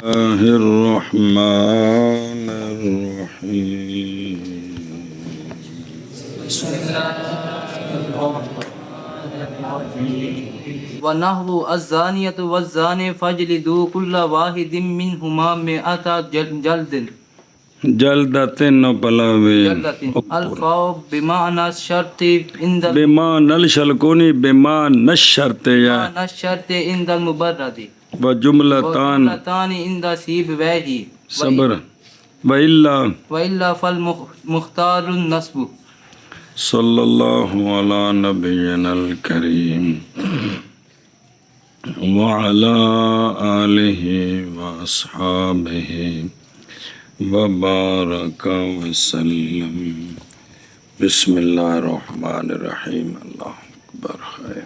الرحمن الرحیم وَنَحْلُ الزَّانِيَةُ وَالزَّانِي فَاجْلِدُوا كُلَّ وَاحِدٍ مِّنْهُمَا مِائَةَ جَلْدٍ جلدتن پلاوی الفاء بمعنى الشرط عند بما نل شلکونی بما نشرت یا الشرط عند المبرد و جملتان وجملتان عند سيبويه صبر وإلا فالمختار النصب صلی اللہ علی نبینا الکریم وعلی آلہ واصحابہ وبارک وسلم بسم اللہ الرحمن الرحیم اللہ اکبر خیر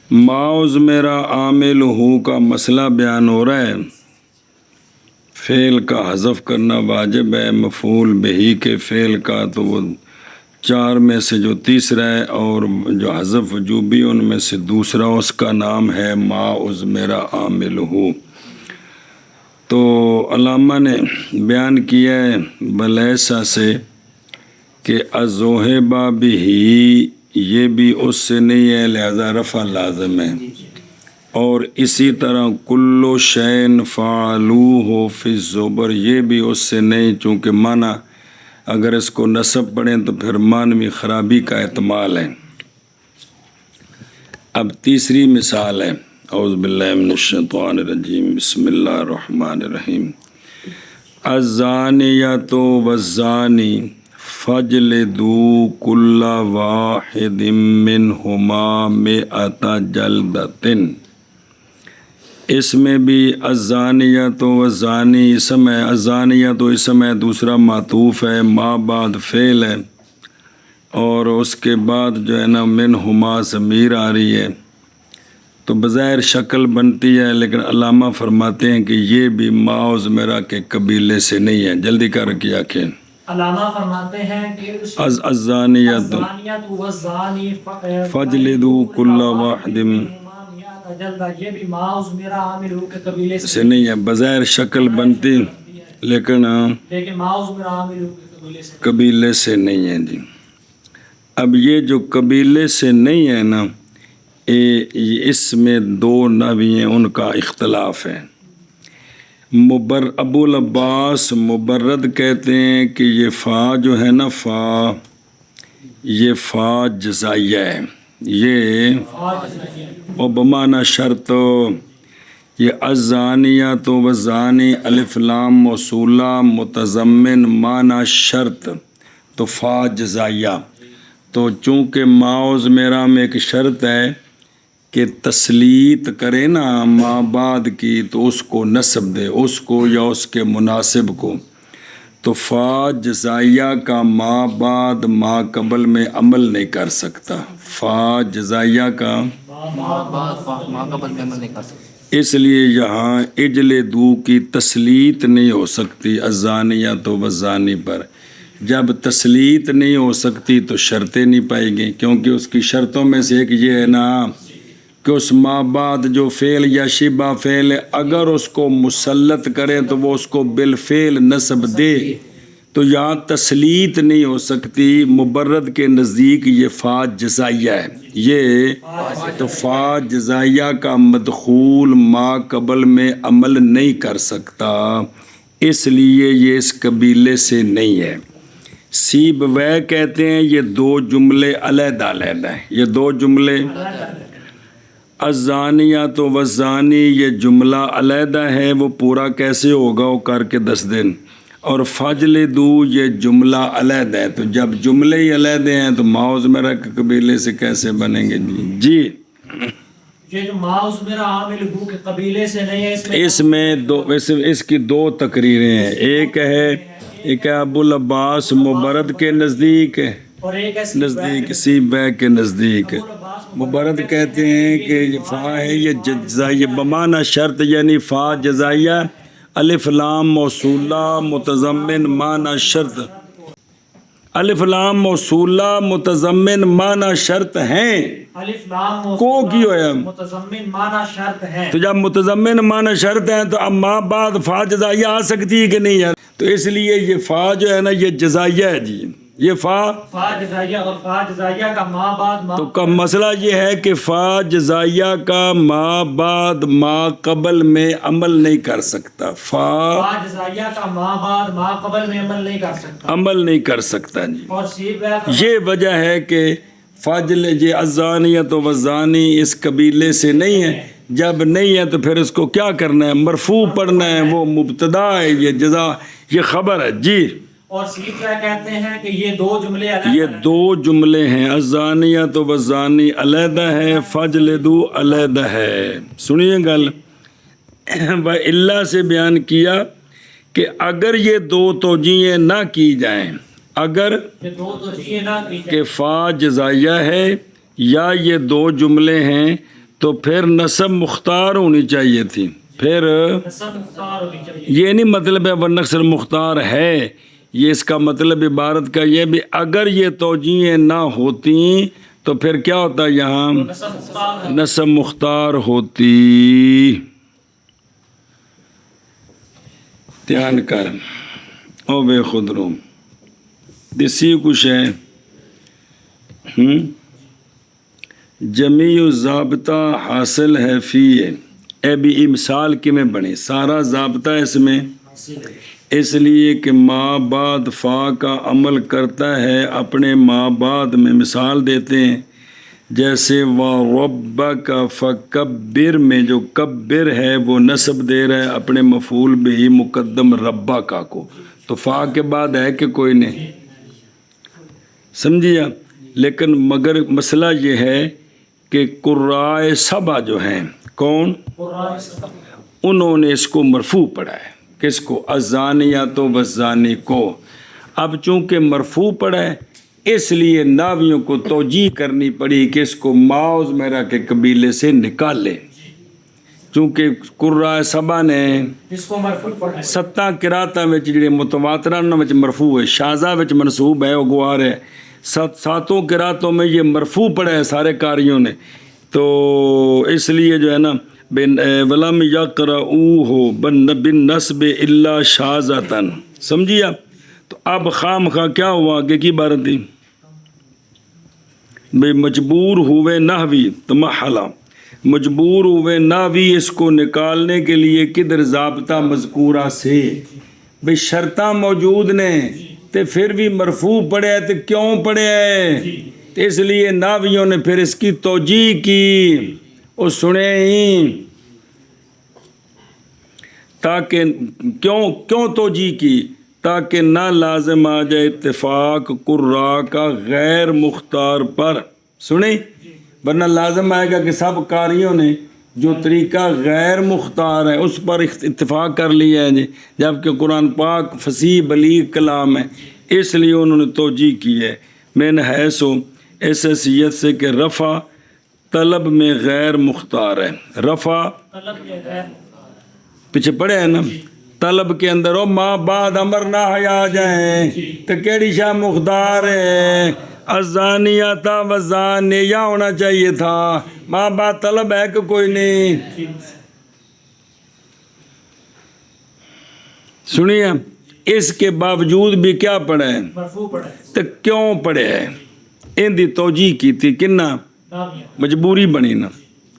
معوذ میرا عامل ہوں کا مسئلہ بیان ہو رہا ہے۔ فعل کا حذف کرنا واجب ہے، مفعول بہی کے فعل کا تو وہ چار میں سے جو تیسرا ہے، اور جو حذف وجوبی ان میں سے دوسرا، اس کا نام ہے معوذ میرا عامل ہوں۔ تو علامہ نے بیان کیا ہے بلیسا سے کہ الذوہبہ بھی یہ بھی اس سے نہیں ہے، لہذا رفع لازم ہے، اور اسی طرح کلو شین فعلوہ فی الزبر یہ بھی اس سے نہیں، چونکہ معنی اگر اس کو نصب پڑھیں تو پھر معنوی خرابی کا احتمال ہے۔ اب تیسری مثال ہے، اعوذ باللہ من الشیطان الرجیم بسم اللہ الرحمن الرحیم الزانیۃ والزانی فاجلدوا کل واحد منہما مئۃ جلدۃ۔ اس میں بھی الزانیۃ والزانی اسم ہے، الزانیۃ اسم ہے، دوسرا معطوف ہے، ما بعد فعل ہے، اور اس کے بعد جو ہے نا منہما ضمیر آ رہی ہے، تو بظاہر شکل بنتی ہے، لیکن علامہ فرماتے ہیں کہ یہ بھی معوذ میرا کے قبیلے سے نہیں ہے۔ جلدی کر کے آنکھیں، علامہ فرماتے ہیں کہ الزانیۃ فاجلدوا کل واحد یہ بھی معوذ میرا عامل ہوں کے قبیلے سے نہیں ہے، بظاہر شکل بنتی لیکن معوذ میرا عامل ہوں کے قبیلے سے نہیں ہے جی۔ اب یہ جو قبیلے سے نہیں ہے نا، اس میں دو نحوی ہیں، ان کا اختلاف ہے۔ ابو العباس مبرد کہتے ہیں کہ یہ فا جو ہے نا، یہ فا جزائیہ ہے، یہ و بمعنی شرط، یہ الزانیۃ والزانی الف لام موصولہ متضمن معنی شرط، تو فا جزائیہ، تو چونکہ معوذ میرا میں ایک شرط ہے کہ تسلیت کرے نا ما بعد کی، تو اس کو نصب دے، اس کو یا اس کے مناسب کو، تو فا جزائیہ کا ما بعد ما قبل میں عمل نہیں کر سکتا، فا جزائیہ کا اس لیے یہاں اجلدو کی تسلیت نہیں ہو سکتی الزانیۃ والزانی پر۔ جب تسلیت نہیں ہو سکتی تو شرطیں نہیں پائے گی، کیونکہ اس کی شرطوں میں سے ایک یہ ہے نا کہ اس ما بعد جو فعل یا شبہ فعل ہے، اگر اس کو مسلط کرے تو وہ اس کو بالفعل نصب دے، تو یہاں تسلیت نہیں ہو سکتی۔ مبرد کے نزدیک یہ فا جزائیہ ہے، یہ تو فا جزائیہ کا مدخول ما قبل میں عمل نہیں کر سکتا، اس لیے یہ اس قبیلے سے نہیں ہے۔ سیبویہ کہتے ہیں یہ دو جملے علیحدہ علیحدہ ہیں، یہ دو جملے الزانیۃ والزانی یہ جملہ علیحدہ ہے، وہ پورا کیسے ہوگا وہ کر کے 10 دن، اور فاجلدوا یہ جملہ علیحدہ ہے، تو جب جملے ہی علیحدہ ہیں تو معوذ میرا کے قبیلے سے کیسے بنیں گے جی؟ یہ جو معوذ میرا عامل ہوں کے قبیلے سے نہیں ہے، اس میں دو، اس کی دو تقریریں ہیں، ایک ہے ابو العباس مبرد کے نزدیک ہے، اور ایک نزدیک سیبویہ کے نزدیک مبرد کہتے ہیں کہ یہ فا ہے، یہ جزائیہ بمعنی شرط، یعنی فا جزائیہ الف لام موصولہ متضمن معنی شرط، الف لام موصولہ متضمن معنی شرط ہیں الف لام کو کی ہویا متضمن معنی شرط ہے. تو جب متضمن معنی شرط ہیں تو اب ما بعد فا جزائیہ آ سکتی ہے کہ نہیں ہے؟ تو اس لیے یہ فا جو ہے نا یہ جزائیہ ہے جی، یہ فا فا جزائیہ اور فا جزائیہ کا ما بعد ما تو کا مسئلہ یہ ہے کہ فا جزائیہ کا ما بعد ما قبل میں عمل نہیں کر سکتا، فا فا جزائیہ کا ما بعد ما قبل میں عمل نہیں کر سکتا. عمل نہیں کر سکتا جی. اور سیب ہے یہ وجہ ہے کہ فاجل یہ الزانیۃ والزانی اس قبیلے سے نہیں ہے. جب نہیں ہے تو پھر اس کو کیا کرنا ہے؟ مرفوع پڑھنا ہے، وہ مبتدا ہے، یہ جزا یہ خبر ہے جی. اور سیب کہتے ہیں کہ یہ دو جملے الگ یہ دو جملے ہیں، الزانیۃ والزانی علیحدہ ہے، فاجلدو علیحدہ ہے. سنیے گل اللہ سے بیان کیا کہ اگر یہ دو توجیہیں نہ کی جائیں، اگر یہ دو تو چیزیں نہ کی جائیں کہ فا جزائیہ ہے یا یہ دو جملے ہیں تو پھر نصب مختار ہونی چاہیے تھی. پھر نصب مختار ہونی چاہیے. یہ نہیں مطلب ہے ونصر مختار ہے، یہ اس کا مطلب عبارت کا یہ بھی اگر یہ توجیہیں نہ ہوتی تو پھر کیا ہوتا یہاں نصب مختار نصب مختار ہوتی. دھیان کر او بے خود رو دسی کچھ ہے جمیع ضابطہ حاصل ہے فی اے بھی مثال کی میں بنے سارا ضابطہ اس میں اس لیے کہ ما بعد فا کا عمل کرتا ہے اپنے ما بعد میں. مثال دیتے ہیں جیسے وَرَبَّكَ فَكَبِّرْ میں جو کبر ہے وہ نصب دے رہا ہے اپنے مفعول بہ مقدم ربا کا کو، تو فا کے بعد ہے کہ کوئی نہیں، سمجھیا. لیکن مگر مسئلہ یہ ہے کہ قرائے سبع جو ہیں کون، انہوں نے اس کو مرفوع پڑھا ہے. کس کو؟ الزانیۃ والزانی کو. اب چونکہ مرفوع پڑھا ہے اس لیے ناویوں کو توجیہ کرنی پڑی کہ اس کو ماؤز میرا کے قبیلے سے نکال لے، چونکہ قرائے سبع نے جس کو مرفوع پڑھا ہے 7 قراتاں وچ جڑے متواتراں انہاں وچ مرفوع ہے، شاذہ وچ منصوب ہے، وہ گوار ہے. 7 قراتوں میں یہ مرفوع پڑھا ہے سارے قاریوں نے، تو اس لیے جو ہے نا ولم یقرؤوہ بالنصب الا شاذۃ. سمجھیا؟ تو اب خام خواہ کیا ہوا آگے کی عبارت تھی بے مجبور ہوئے نحوی تمحلا، مجبور ہوئے نحوی اس کو نکالنے کے لیے کدھر ضابطہ مذکورہ سے بے شرطاں موجود نے تے پھر بھی مرفوع پڑے ہے تو کیوں پڑے ہے؟ اس لیے نحویوں نے پھر اس کی توجیہ کی، وہ سنے ہی تاکہ کیوں توجیہ کی تاکہ نہ لازم آ جائے اتفاق قراء کا غیر مختار پر. سنیں، ورنہ لازم آئے گا کہ سب قاریوں نے جو طریقہ غیر مختار ہے اس پر اتفاق کر لیا ہے جی، جبکہ قرآن پاک فصیح بلیغ کلام ہے. اس لیے انہوں نے توجیہ کی ہے من حیث اس حیثیت سے کہ رفع طلب میں غیر مختار ہے. رفع طلب کے غیر پیچھے پڑے ہیں نا، طلب کے اندر او ما بعد امر نہ آ جائیں تو کیڑی شاہ مختار ہے؟ الزانیۃ والزانی ہونا چاہیے تھا. ما بعد طلب ہے کہ کوئی نہیں؟ سنیے، اس کے باوجود بھی کیا پڑھے ہیں مرفوع پڑھا ہے تو کیوں پڑھے ہیں؟ ان دی توجیہ کی تھی کنہ نامیہ مجبوری بنی نا،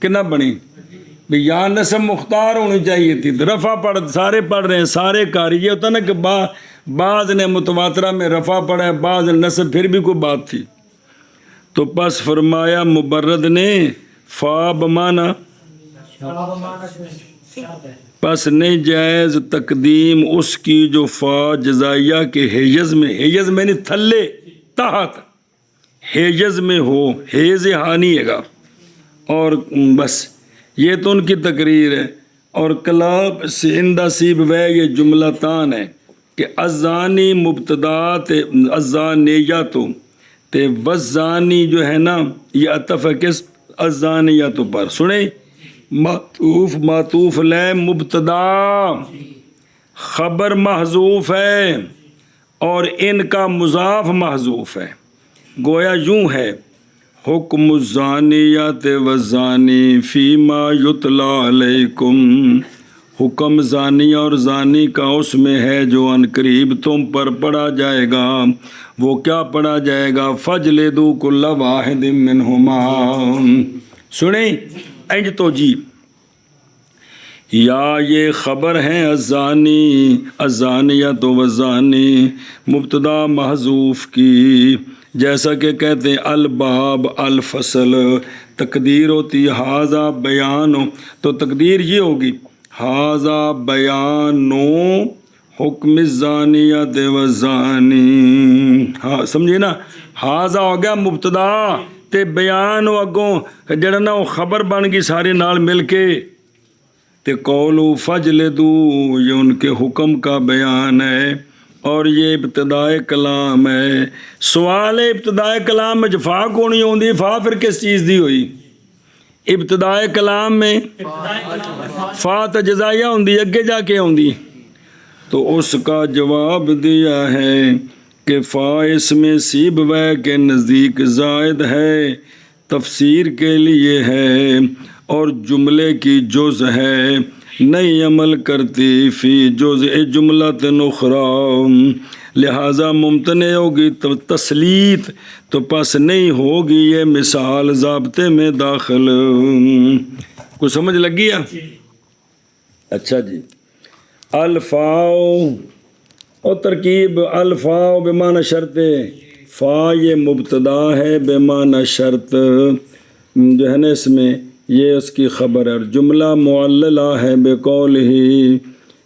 کنہ بنی بھی یہاں نصب مختار ہونی چاہیے تھی. رفع سارے پڑھ رہے ہیں، سارے قاری. یہ ہوتا نا کہ بعض نے متواترہ میں رفع پڑھا ہے، بعض نے نصب، پھر بھی کوئی بات تھی. تو پس فرمایا مبرد نے فا بمانا پس نہیں جائز تقدیم اس کی جو فا جزائیہ کے حیز میں، حیز میں نہیں تھلے تحت حیز میں ہو، حیز ہانی ہے گا. اور بس یہ تو ان کی تقریر ہے. اور کلام سے اندہ سیب وے یہ جملہ تان ہے کہ الزانی مبتدات الزانیاتو تے والزانی جو ہے نا یہ عطف ہے کس الزانیاتو پر. سنیں، معطوف لے مبتدا خبر محذوف ہے اور ان کا مضاف محذوف ہے، گویا یوں ہے حکم الزانیات والزانی فیما یتلا علیکم، حکم زانی اور زانی کا اس میں ہے جو عنقریب تم پر پڑھا جائے گا۔ وہ کیا پڑھا جائے گا؟ فجلدوا کل واحد منہما، سنیں انج تو جی یا یہ خبر ہیں الزانی الزانیۃ والزانی مبتدا محذوف کی، جیسا کہ کہتے ہیں الباب الفصل، تقدیر ہوتی ھذا بیان، تو تقدیر یہ ہوگی ھذا بیان حکم الزانیۃ والزانی، ہاں سمجھے نا، ھذا ہو گیا مبتدا تے بیان اگوں جڑا نا وہ خبر بن گئی سارے نال مل کے، تے قولو فجلدو یہ ان کے حکم کا بیان ہے، اور یہ ابتدائے کلام ہے۔ سوال ہے ابتدائے کلام میں فا کونی ہوندی، فا پھر کس چیز دی ہوئی؟ ابتدائے کلام میں فا تا جزائیہ ہوندی، اگے جا کے ہوندی، تو اس کا جواب دیا ہے کہ فا اس میں سیب وے کے نزدیک زائد ہے، تفسیر کے لیے ہے، اور جملے کی جز ہے، نہیں عمل کرتی فی جزء جملۃ اخری، لہٰذا ممتنع ہوگی تسلیت، تو پس نہیں ہوگی یہ مثال ضابطے میں داخل۔ کچھ سمجھ لگی ہے؟ اچھا جی، الفاء اور ترکیب، الفاء بمعنی شرط، فا یہ مبتدا ہے بمعنی شرط جو ہے نا، اس میں یہ اس کی خبر ہے، اور جملہ معللہ ہے بقولہ،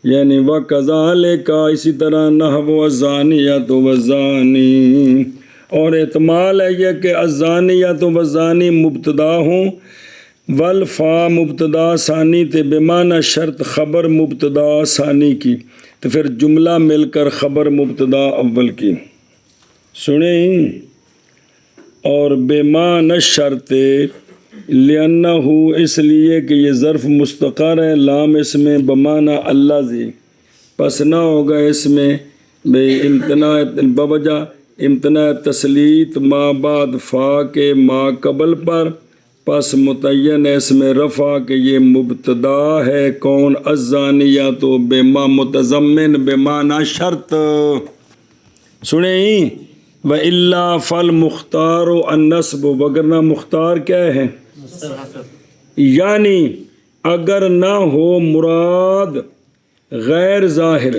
یعنی وَكَذَلِكَ، اسی طرح نحو الزانیۃ والزانی، اور احتمال ہے یہ کہ الزانیۃ والزانی مبتدا ہوں، والفا مبتدا ثانی تے بمعنی شرط خبر مبتدا ثانی کی، تو پھر جملہ مل کر خبر مبتدا اول کی، سنیں، اور بمعنی شرط لأنہ، اس لیے کہ یہ ظرف مستقر ہے، لام اس میں بمعنی اللہ زی، پس نہ ہوگا اس میں بے امتناع بوجہ امتناع تسلیت ما بعد فا کے ما قبل پر، پس متعین ہے اس میں رفع کہ یہ مبتدا ہے کون؟ الزانیۃ بما متضمن بمعنی شرط، سنیں، وَإِلَّا فَالْمُخْتَارُ النَّصْبُ، وگرنہ مختار کیا ہے؟ یعنی اگر نہ ہو مراد غیر ظاہر،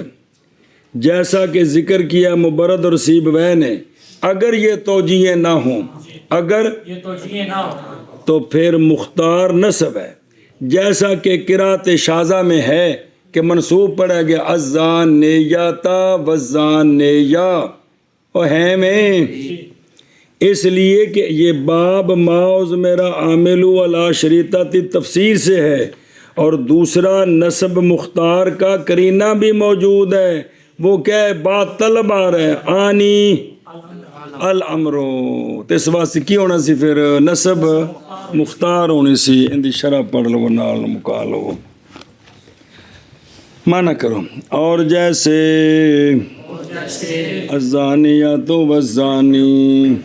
جیسا کہ ذکر کیا مبرد اور سیبویہ نے، اگر یہ توجیہیں نہ ہوں، اگر یہ توجیہ نہ ہو تو پھر مختار نصب ہے، جیسا کہ قرأت شاذہ میں ہے کہ منصوب پڑھا گیا الزانیۃ والزانیہ، اور ہے میں اس لیے کہ یہ باب ماؤز میرا عامل علی شریطۃ تفسیر سے ہے، اور دوسرا نصب مختار کا قرینہ بھی موجود ہے، وہ کیا ہے؟ بات طلب آ رہا ہے، آنی الامرو، تو اس واسطے کی ہونا سی پھر نصب مختار ہونی سی، ان دی شرح پڑھ لو نال مکا لو، مانا کرو، اور جیسے الزانیۃ والزانی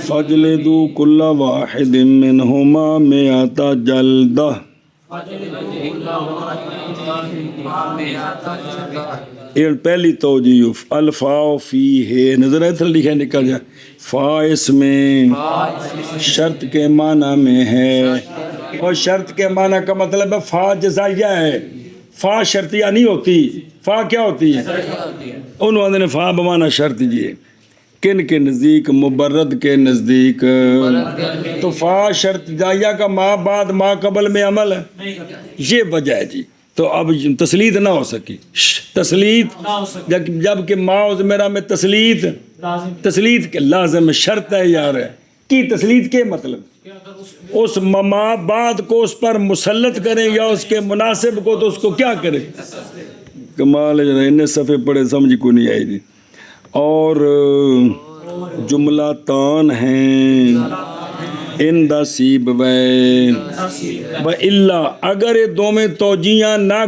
فجلدوا کل واحد منہما مئۃ جلدہ، یہ پہلی توجیہ، الفاء فی ہے، نظر ہے تھا لکھا نکل جائے، فا اس میں شرط کے معنی میں ہے، اور شرط کے معنی کا مطلب ہے فا جزائیہ ہے، فا شرطیہ نہیں ہوتی، فا کیا ہوتی ہے؟ انہوں نے فا بمعنی شرط جی، کن کے نزدیک؟ مبرد کے نزدیک، تو فا شرط جائیہ کا ما بعد ما قبل میں عمل ہے، یہ وجہ ہے جی، تو اب تسلیت نہ ہو سکی، تسلیت جب کہ ماؤز میرا میں تسلیت کے لازم شرط ہے یار، کی تسلیت کے مطلب اس ما بعد کو اس پر مسلط کریں یا اس کے مناسب کو، تو اس کو کیا کریں؟ کمال ہے، انہیں صفحے پڑھے سمجھ کو نہیں آئی تھی، اور جملہ تان ہیں ان دا سیب و الا، اگر یہ دو میں توجیہ نہ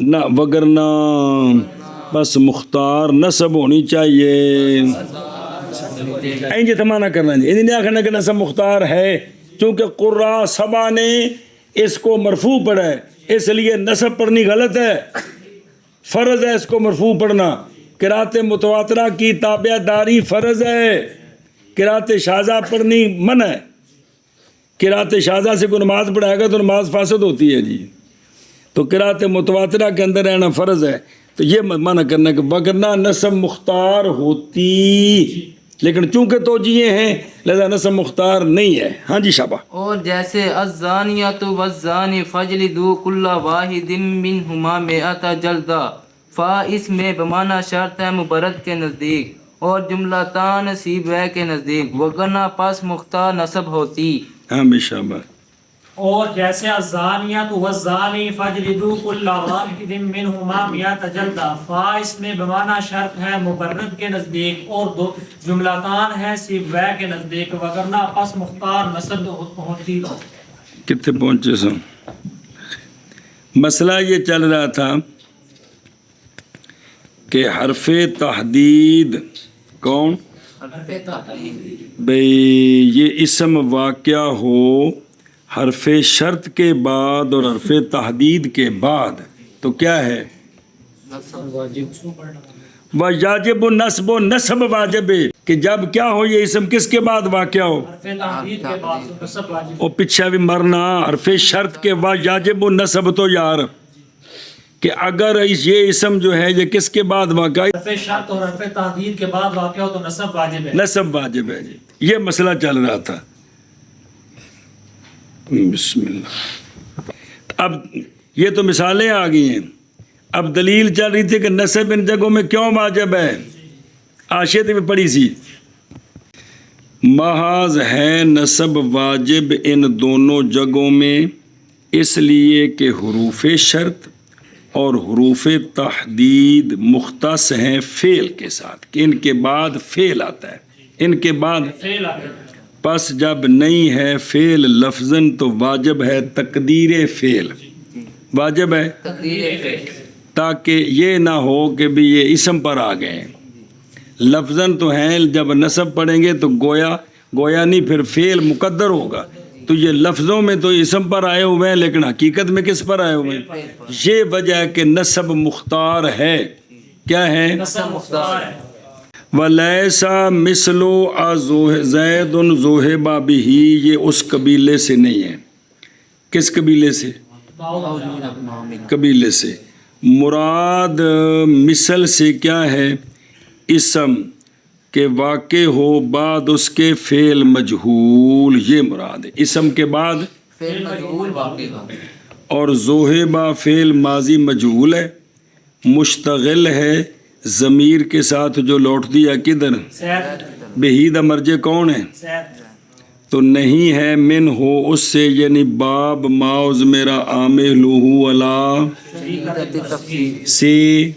نہ وگرنہ بس مختار نسب ہونی چاہیے. اینجے تمانا کرنا جی انہیں نہیں آخنا کہ نسب مختار ہے، چونکہ قراء سبا نے اس کو مرفوع پڑھا ہے، اس لیے نسب پڑھنی غلط ہے، فرض ہے اس کو مرفوع پڑھنا. قرات متواترہ کی تابع داری فرض ہے، قرات شاذہ پڑھنی منع ہے. قرات شاذہ سے کوئی نماز پڑھائے گا تو نماز فاسد ہوتی ہے جی، تو قرات متواترہ کے اندر رہنا فرض ہے. تو یہ منع کرنا کہ وگرنہ نسب مختار ہوتی، لیکن چونکہ توجیہ ہیں لہذا نسب مختار نہیں ہے. ہاں جی شابہ. اور جیسے الزانیۃ والزانی فجلدوا کل واحد منہما مئۃ جلدہ، فا اس میں بمعنی شرط ہے مبرد کے نزدیک اور جملہ تان سیبویہ کے نزدیک، وگرنہ پس مختار نسب ہوتی. ہاں بے شابہ. اور جیسے الزانیۃ والزانی فاجلدوا کل واحد منہما مئۃ جلدہ، فا اس میں بمعنی شرط ہے مبرد کے نزدیک اور دو جملتان ہے سیبویہ کے نزدیک، وگرنہ پس مختار نسب ہوتی. کتنے پہنچے سو؟ مسئلہ یہ چل رہا تھا کہ حرف تحدید کون بھئی یہ اسم واقعہ ہو حرف شرط کے بعد اور حرف تحدید کے بعد تو کیا ہے؟ واجب نصب و نصب واجب ہے کہ جب کیا ہو یہ اسم کس کے بعد واقعہ ہو، تحدید کے بعد نسب واجب. اور پیچھے بھی مرنا حرف شرط کے واجب و نصب. تو یار کہ اگر یہ اسم جو ہے یہ کس کے بعد واقع ہے؟ حرف شرط اور حرف تحدید کے بعد واقع ہو تو نسب واجب ہے. نصب واجب ہے جی. یہ مسئلہ چل رہا تھا. بسم اللہ. اب یہ تو مثالیں آ گئی ہیں، اب دلیل چل رہی تھی کہ نصب ان جگہوں میں کیوں واجب ہے. آشیت میں پڑھی سی محاذ ہے نصب واجب ان دونوں جگہوں میں، اس لیے کہ حروف شرط اور حروف تحدید مختص ہیں فعل کے ساتھ، کہ ان کے بعد فعل آتا ہے، ان کے بعد فعل آ گیا. پس جب نہیں ہے فعل لفظاً تو واجب ہے تقدیر فعل، واجب ہے تقدیر فعل، تاکہ یہ نہ ہو کہ بھی یہ اسم پر آ گئے. لفظاً تو ہیں، جب نصب پڑھیں گے تو گویا نہیں پھر فعل مقدر ہوگا، تو یہ لفظوں میں تو اسم پر آئے ہوئے ہیں لیکن حقیقت میں کس پر آئے ہوئے ہیں؟ یہ وجہ ہے کہ نصب مختار ہے. کیا ہے؟ نسب مختار ہے. وَلَيْسَ مِثْلُ زید ذُوحِبَ بِهِ، یہ اس قبیلے سے نہیں ہے. کس قبیلے سے؟ قبیلے سے. مراد مثل سے کیا ہے؟ اسم کہ واقع ہو بعد اس کے فعل مجہول، یہ مراد ہے. اسم کے بعد فعل مجہول واقع ہو، اور ذوحبہ فعل ماضی مجہول ہے، مشتغل ہے ضمیر کے ساتھ جو لوٹ دیا کدھر؟ زید. بہی دا مرجع کون ہے؟ زید. تو نہیں ہے من ہو اس سے، یعنی باب ماؤز میرا عامل ہو علا تفصیل سے،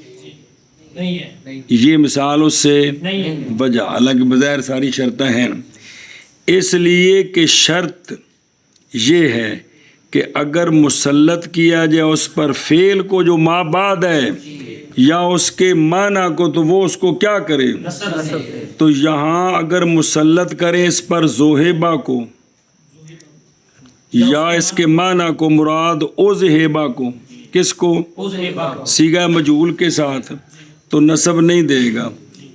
نہیں ہے. یہ مثال اس سے نہیں ہے. وجہ، حالانکہ بظاہر ساری شرطیں ہیں. اس لیے کہ شرط یہ ہے کہ اگر مسلط کیا جائے اس پر فعل کو جو ما بعد ہے یا اس کے معنی کو، تو وہ اس کو کیا کرے؟ نسب ہے. تو یہاں اگر مسلط کریں اس پر ذوحبہ کو یا اس کے معنی کو، مراد اوذہبہ کو، کس کو؟ اوذہبہ کو. صیغہ مجہول کے ساتھ، تو نصب نہیں دے گا،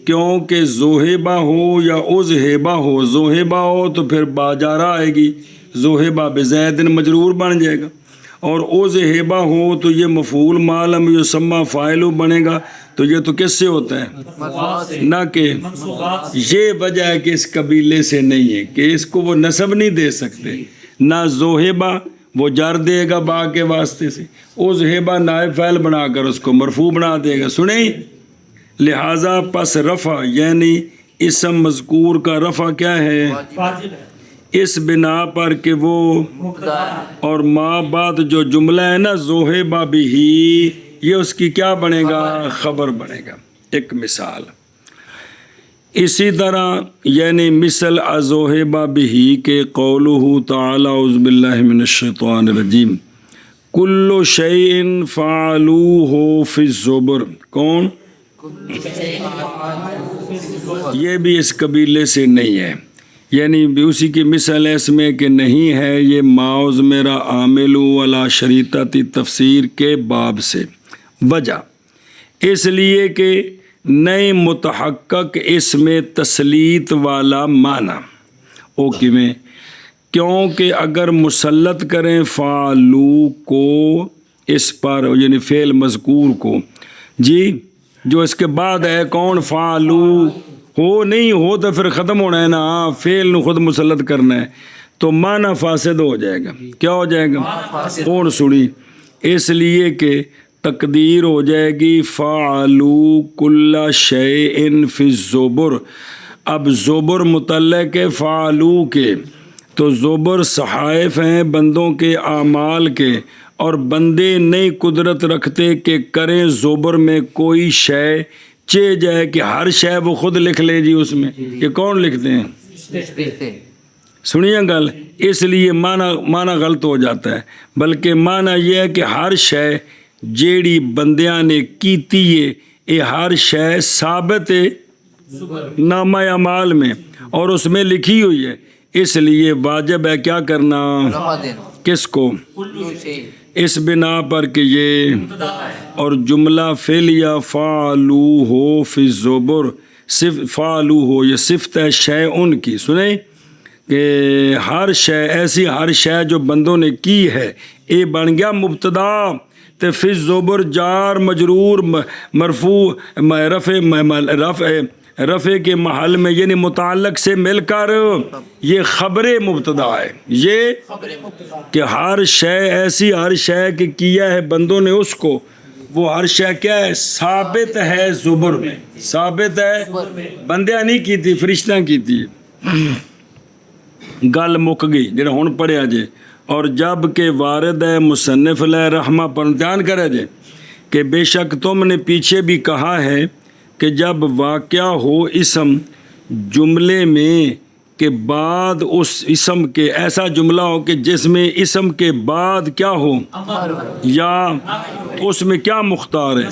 کیونکہ ذوحبہ ہو یا اوذہبہ ہو، ذوحبہ ہو تو پھر باجارہ آئے گی، ذوحبہ بزیدن مجرور بن جائے گا، اور اوذہبہ ہو تو یہ مفعول ما لم یسمى فاعل بنے گا. تو یہ تو کس سے ہوتا ہے؟ نہ کہ منصوبات. یہ وجہ ہے کہ اس قبیلے سے نہیں ہے، کہ اس کو وہ نصب نہیں دے سکتے. نہ ذوحبہ وہ جر دے گا با کے واسطے سے، اوذہبہ نائب فاعل بنا کر اس کو مرفوع بنا دے گا. سنیں، لہٰذا پس رفع یعنی اسم مذکور کا رفع کیا ہے؟ واجب ہے. اس بنا پر کہ وہ مبتدا ہے. اور ما بعد جو جملہ ہے نا ذوحبہ بہی، یہ اس کی کیا بنے گا؟ خبر بنے گا. ایک مثال اسی طرح یعنی مثل ذوحبہ بہی کے قولہ تعالی اعوذ باللہ من الشیطان الرجیم کل شیء فعلوہ فی الزبر، کون؟ یہ بھی اس قبیلے سے نہیں ہے، یعنی بھی اسی کی مثال ہے اس میں کہ نہیں ہے، یہ ماؤز میرا عامل ولا شریطتی تفسیر کے باب سے۔ وجہ اس لیے کہ نئے متحقق اس میں تسلیط والا معنی او میں، کیونکہ اگر مسلط کریں فعلو کو اس پر، یعنی فعل مذکور کو، جی جو اس کے بعد ہے کون؟ فعلو ہو، نہیں ہو تو پھر ختم ہونا ہے نا، فعل نو خود مسلط کرنا ہے تو معنی فاسد ہو جائے گا۔ کیا ہو جائے گا؟ کون سنی؟ اس لیے کہ تقدیر ہو جائے گی فعلو کل شیء فی الزبر۔ اب زبر متعلق ہے فعلو کے، تو زبر صحائف ہیں بندوں کے اعمال کے، اور بندے نئی قدرت رکھتے کہ کریں زبر میں کوئی شے چے جائے کہ ہر شے وہ خود لکھ لے جی اس میں، یہ کون لکھتے ہیں؟ سنیے گل، اس لیے معنی غلط ہو جاتا ہے، بلکہ معنی یہ ہے کہ ہر شے جیڑی بندیاں نے کیتی ہے، یہ ہر شے ثابت ہے نامہ اعمال میں اور اس میں لکھی ہوئی ہے، اس لیے واجب ہے کیا کرنا؟ کس کو؟ اس بنا پر کہ یہ اور جملہ فعل یا فعلو ہو فی الزبر، فعلو ہو یہ صفت ہے شے ان کی، سنیں کہ ہر شے ایسی ہر شے جو بندوں نے کی ہے، یہ بن گیا مبتدا، تے فی الزبر جار مجرور مرفوع رفع کے محل میں، یعنی متعلق سے مل کر یہ خبر مبتدا ہے، یہ کہ ہر شے ایسی ہر شے کہ کیا ہے بندوں نے اس کو، وہ ہر شے کیا ہے؟ ثابت ہے زبر میں، ثابت ہے، بندیاں نہیں کی تھی، فرشتہ کی تھی۔ گل مک گئی جڑا ہن پڑھیا جے، اور جب کہ وارد ہے مصنف علیہ رحمہ پر دھیان کرے جے کہ بے شک تم نے پیچھے بھی کہا ہے کہ جب واقعہ ہو اسم جملے میں کے بعد اس اسم کے، ایسا جملہ ہو کہ جس میں اسم کے بعد کیا ہو یا اس میں کیا مختار ہے،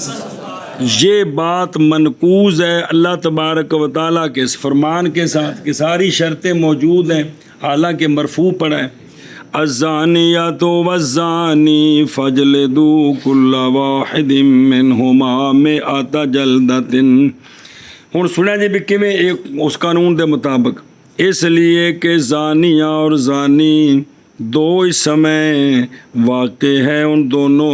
یہ بات منقوض ہے اللہ تبارک و تعالیٰ کے اس فرمان کے ساتھ کہ ساری شرطیں موجود ہیں، حالانکہ مرفوع پڑا ہے الزانیۃ والزانی فاجلدوا کل واحد منہما مئۃ جلدۃ۔ ہن سنیا جی بھی کیویں ایک اس قانون دے مطابق، اس لیے کہ زانیہ اور زانی دو اسم ہیں، واقع ہے ان دونوں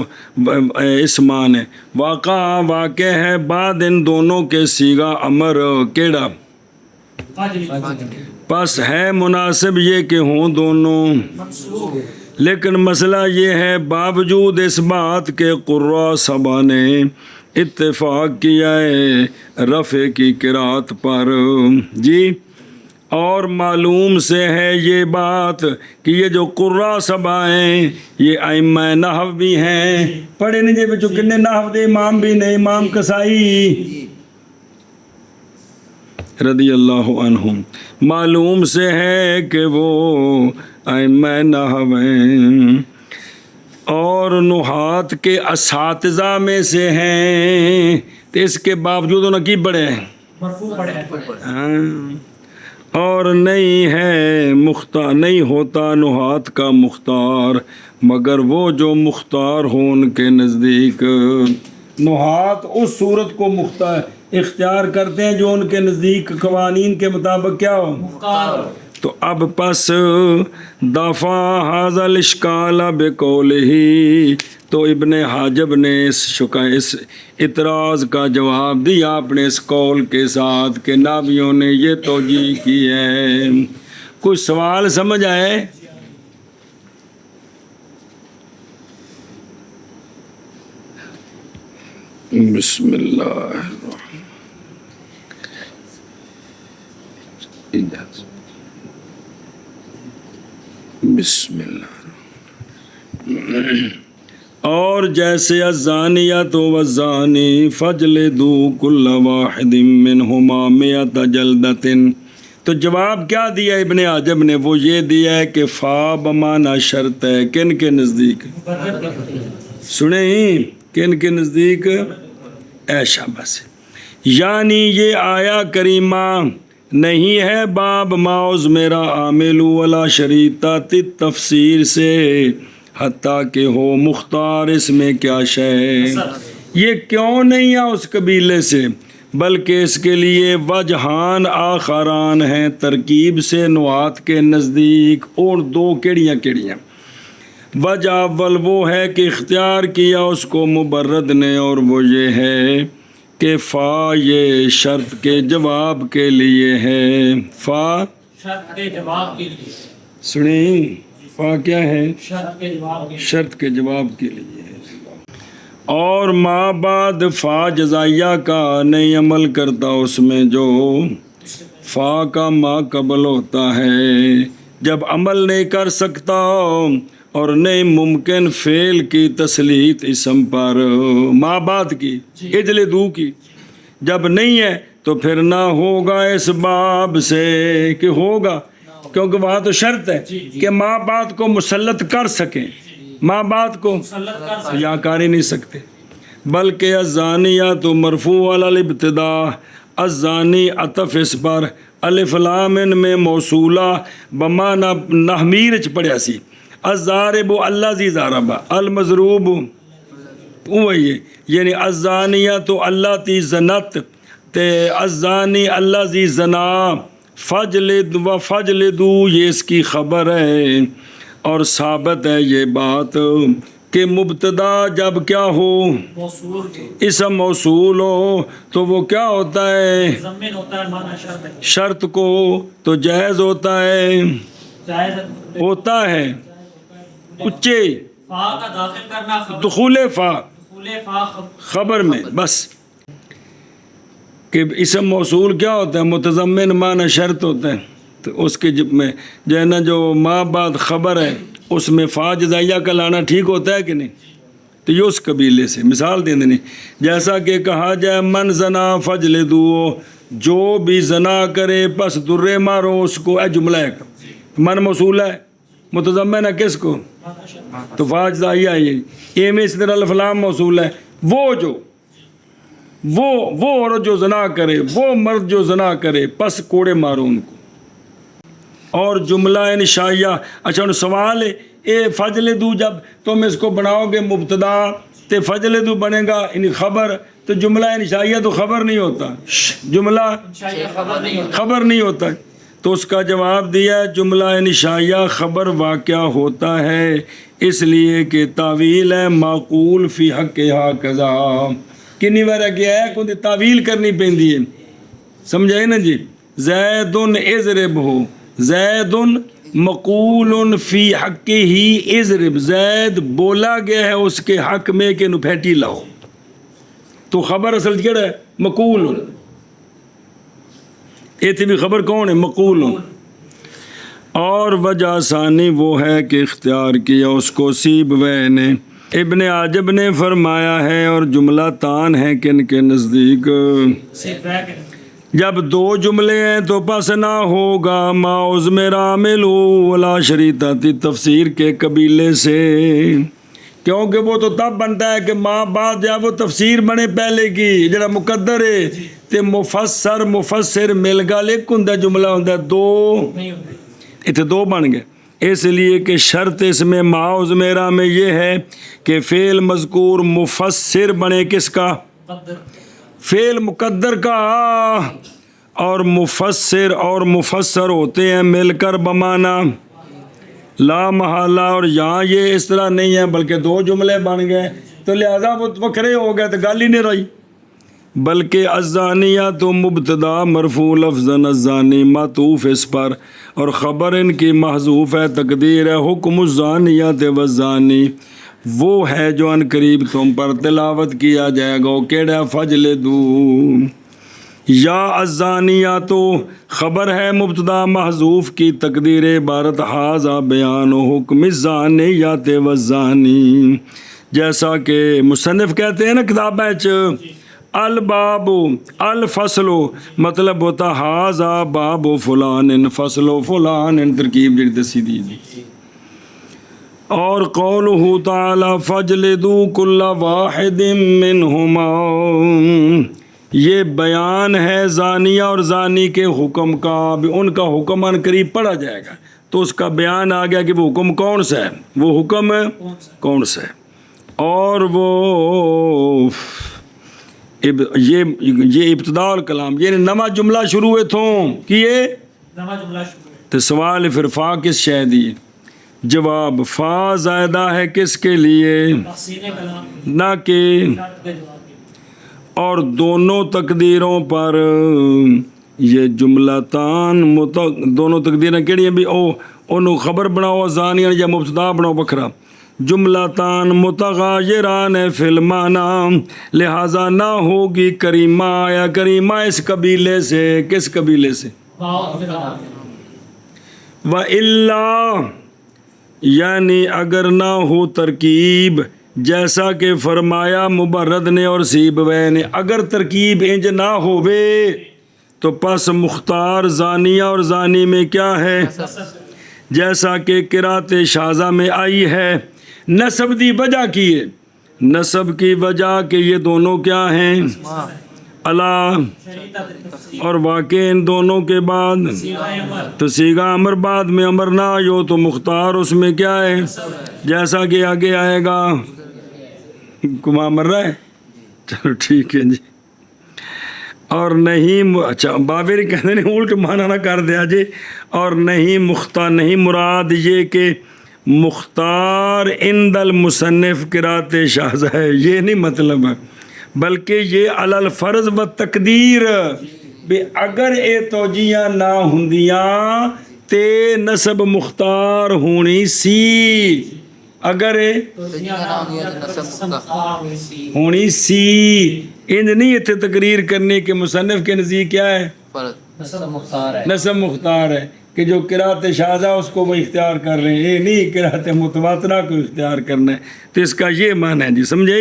اسمان ہے، واقع ہے بعد ان دونوں کے صیغہ امر کیڑا، پس ہے مناسب یہ کہ ہوں دونوں، لیکن مسئلہ یہ ہے باوجود اس بات کے قراء سبا نے اتفاق کیا ہے رفع کی قرات پر، جی اور معلوم سے ہے یہ بات کہ یہ جو قراء سبا ہیں یہ ائمہ نحو بھی ہیں، پڑھے نہیں جے بچوں کنے نحو دے امام بھی نے، امام کسائی رضی اللہ عنہم، معلوم سے ہے کہ وہ ائمہ نحو ہیں اور نحات کے اساتذہ میں سے ہیں، تو اس کے باوجود انہوں نے کی پڑھے اور نہیں ہے مختار، نہیں ہوتا نحات کا مختار مگر وہ جو مختار ہو ان کے نزدیک، نحات اس صورت کو مختار اختیار کرتے ہیں جو ان کے نزدیک قوانین کے مطابق کیا ہو مختار۔ تو اب پس دفع ھذا الاشکال بقولہ، تو ابن حاجب نے اس اعتراض کا جواب دیا اپنے اس قول کے ساتھ کہ نابیوں نے یہ توجیہ کی ہے۔ کچھ سوال سمجھ آئے؟ بسم اللہ بسم اللہ۔ اور جیسے الزانیۃ والزانی فاجلدوا کل واحد منہما مئۃ جلدۃ، تو جواب کیا دیا ابن عجب نے؟ وہ یہ دیا ہے کہ فا بمانا شرط ہے، کن کے نزدیک؟ سنیں، کن کے نزدیک؟ ایشا بس، یعنی یہ آیا کریمہ نہیں ہے باب ماؤز میرا عامل ولا شریطہ تفسیر سے، حتیٰ کہ ہو مختار اس میں کیا شے، یہ کیوں نہیں ہے اس قبیلے سے، بلکہ اس کے لیے وجہان آخران ہیں ترکیب سے نوعات کے نزدیک، اور دو کیڑیاں کیڑیاں۔ وجہ اول وہ ہے کہ اختیار کیا اس کو مبرد نے، اور وہ یہ ہے کہ فا یہ شرط کے جواب کے لیے ہے، فا شرط کے جواب کے لیے، سنیں، فا کیا ہے؟ شرط کے جواب کے لیے، شرط کے جواب کے لیے ہے۔ اور ما بعد فا جزائیہ کا نہیں عمل کرتا اس میں، جو فا کا ما قبل ہوتا ہے، جب عمل نہیں کر سکتا اور نہیں ممکن فعل کی تسلیت اسم پر، ما بعد کی اجل دو کی جب نہیں ہے تو پھر نہ ہوگا اس باب سے کہ ہوگا، کیونکہ وہاں تو شرط ہے کہ ما بعد کو مسلط کر سکیں، ما بعد کو یہاں کر ہی نہیں سکتے، بلکہ الزانیہ تو مرفوع علی الابتداء، الزانی عطف اس پر، الف لام ان میں موصولہ بمانا نحمیر چ پڑھیا سی، الضارب الذی ضرب، المضروب وہی ہے، یعنی الزانیہ تو اللہ تی زنت تے الزانی الذی زنا، فجلد و فجلدو یہ اس کی خبر ہے، اور ثابت ہے یہ بات کہ مبتدا جب کیا ہو، موصول اسم موصول ہو تو وہ کیا ہوتا ہے؟ ضمن ہوتا ہے، معنی شرط ہے، شرط کو تو جائز ہوتا ہے، جائز ہوتا ہے اچے فا کا داخل کرنا خبر، دخول فا دخول فا خبر میں، بس کہ اسم موصول کیا ہوتا ہے؟ متضمن معنی شرط ہوتا ہے، تو اس کے میں جو ہے نا جو ما بعد خبر ہے اس میں فا جزائیہ کا لانا ٹھیک ہوتا ہے کہ نہیں؟ تو یہ اس قبیلے سے مثال دے دیں، جیسا کہ کہا جائے من زنا فجلدو، جو بھی زنا کرے پس درے مارو اس کو، اے جملہ ہے، من موصول ہے، متضمن ہے کس کو؟ تو فا جزائیہ یہ میں اس طرح الف لام موصول ہے، وہ عورت جو زنا کرے، وہ مرد جو زنا کرے پس کوڑے مارو ان کو۔ اور جملہ انشائیہ، اچھا ان سوال ہے، اے فجلدو جب تم اس کو بناؤ گے مبتدا تے فجلدو بنے گا ان خبر، تو جملہ انشائیہ تو خبر نہیں ہوتا، جملہ خبر نہیں ہوتا، تو اس کا جواب دیا ہے جملہ انشائیہ خبر واقعہ ہوتا ہے، اس لیے کہ تعویل ہے معقول فی حق ہکذا، کنی بار کیا ہے کوئی تعویل کرنی پیندی ہے، سمجھائے نا جی، زید اضرب ہو، زید مقول فی حق ہی اضرب، زید بولا گیا ہے اس کے حق میں کہ نپھیٹی لاؤ، تو خبر اصل کیا ہے؟ مقول، ایتھی بھی خبر کون ہے؟ مقول۔ اور وجہ ثانی وہ ہے کہ اختیار کیا اس کو سیبویہ نے، ابن عجب نے فرمایا ہے، اور جملہ تان ہے کن کے نزدیک، جب دو جملے ہیں تو پس نہ ہوگا ما عزمر عامل ولا شریطہ تفسیر کے قبیلے سے، کیونکہ وہ تو تب بنتا ہے کہ ما بعد یا وہ تفسیر بنے پہلے کی، جڑا مقدر ہے تے مفسر مل گا، ایک ہوں جملہ ہوں دو، اتنے دو بن گئے، اس لیے کہ شرط اس میں ما عزمرہ میں یہ ہے کہ فعل مذکور مفسر بنے کس کا؟ فعل مقدر کا، اور مفسر اور مفسر ہوتے ہیں مل کر بمانا لا محالہ، اور یہاں یہ اس طرح نہیں ہے بلکہ دو جملے بن گئے، تو لہذا وہ وکھرے ہو گئے تو گل ہی نہیں رہی، بلکہ الزانیہ تو مبتدا مرفوع لفظاً الزانی معطوف اس پر، اور خبر ان کی محذوف ہے، تقدیر ہے حکم الزانیہ والزانی، وہ ہے جو ان قریب تم پر تلاوت کیا جائے گا، کیڑا فجلدو، یا الزانیہ تو خبر ہے مبتدا محذوف کی، تقدیر عبارت ھذا بیان حکم الزانیۃ والزانی، جیسا کہ مصنف کہتے ہیں نا کتابیں الباب الفصل مطلب ہوتا ہاذا باب فلان فصل فلان ترکیب جڑی دسی دی جی. اور قولہ تعالی فجلدوا کل واحد منہما یہ بیان ہے زانیہ اور زانی کے حکم کا. ان کا حکم ان قریب پڑھا جائے گا تو اس کا بیان آ گیا کہ وہ حکم کون سا ہے, وہ حکم کون سا ہے. اور وہ یہ ابتداء الکلام یعنی نواں جملہ شروع ہوئے تھوں کہ یہ نواں جملہ شروع ہے. تو سوال پھر فا کس شے دی, جواب فا زائدہ ہے کس کے لیے, تحسین کلام نہ کہ. شرط کے جواب کے. اور دونوں تقدیروں پر یہ جملتان دونوں تقدیریں کیڑی ہیں بھی انہوں خبر بناؤ زانیہ یا مبتدا بناؤ بکھرا. جملتان متغایران فی المعنی لہذا نہ ہوگی کریمہ. یا کریمہ اس قبیلے سے, کس قبیلے سے, وَإِلَّا یعنی اگر نہ ہو ترکیب جیسا کہ فرمایا مبرد نے اور سیبویہ نے, اگر ترکیب انج نہ ہووے تو پس مختار زانیہ اور زانی میں کیا ہے, جیسا کہ قرات شاذہ میں آئی ہے. نسب دی وجہ کی ہے, نسب کی وجہ کہ یہ دونوں کیا ہیں اللہ, اور واقع ان دونوں کے بعد تو سیغہ امر بعد میں امر نہ آئیو تو مختار اس میں کیا ہے, جیسا کہ آگے آئے گا. کما مر رہا ہے, چلو ٹھیک ہے جی. اور نہیں اچھا بابری کہتے ہیں الٹ معنی نہ کر دیا جی. اور نہیں مختار نہیں مراد یہ کہ مختار عند المصنف قرات شاذہ ہے, یہ نہیں مطلب ہے, بلکہ یہ علی الفرض و تقدیر بھی اگر اے توجیہ نہ ہندیاں تے نسب مختار ہونی سی, اگر ہونی سی. انج نہیں اتنے تقریر کرنے کے مصنف کے نزدیک کیا ہے, نسب مختار ہے کہ جو قرات شاذہ اس کو وہ اختیار کر رہے ہیں, یہ نہیں قرات متواترہ کو اختیار کرنا ہے. تو اس کا یہ معنی ہے جی, سمجھے.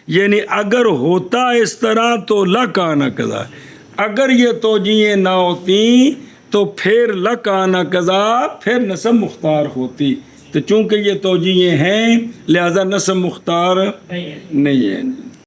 یعنی اگر ہوتا اس طرح تو لکانا قضا, اگر یہ توجیہیں نہ ہوتی تو پھر لکانا قضا, پھر نسب مختار ہوتی. تو چونکہ یہ توجیہیں ہیں لہذا نسب مختار نہیں ہے.